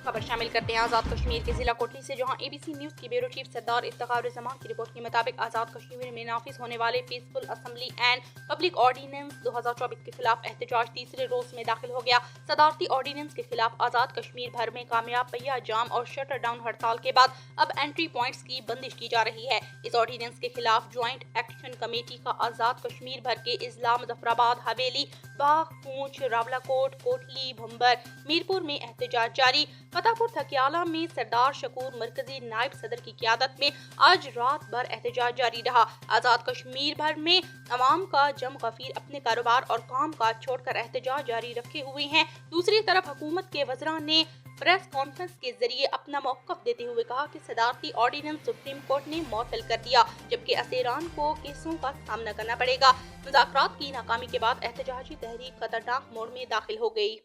खबर शामिल करते हैं आज़ाद कश्मीर के जिला कोटली से, जहां एबीसी न्यूज़ की ब्यूरो चीफ सरदार इफ्तिखार जमान की रिपोर्ट के मुताबिक आज़ाद कश्मीर में नाफिज होने वाले peaceful assembly and public ordinance 2024 के खिलाफ एहतजाज तीसरे रोज में दाखिल हो गया। सदारती ऑर्डिनेंस के खिलाफ आज़ाद कश्मीर भर में कामयाब पहिया जाम और शटर डाउन हड़ताल के बाद अब एंट्री पॉइंट्स की बंदिश की जा रही है। इस ऑर्डिनेंस के खिलाफ ज्वाइंट एक्शन कमेटी का आज़ाद कश्मीर भर के इजला, मुजफ्फराबाद, हवेली, बाग, पूंछ, रावलाकोट, कोटली, भंबर, मीरपुर में एहतजाज जारी। फतेहपुर थकियाला में सरदार शकूर मरकजी नायब सदर की क़यादत में आज रात भर एहतजाज जारी रहा। आज़ाद कश्मीर भर में अवाम का जम गफीर अपने कारोबार और काम काज छोड़कर एहतजाज जारी रखे हुए हैं। दूसरी तरफ हुकूमत के वज़रा ने प्रेस कॉन्फ्रेंस के जरिए अपना मौक़िफ़ देते हुए कहा कि सदारती ऑर्डिनेंस सुप्रीम कोर्ट ने मुअत्तल कर दिया, जबकि असेरान को केसों का सामना करना पड़ेगा। मुज़ाकरात की नाकामी के बाद एहतजाजी तहरीक खतरनाक मोड़ में दाखिल हो गई।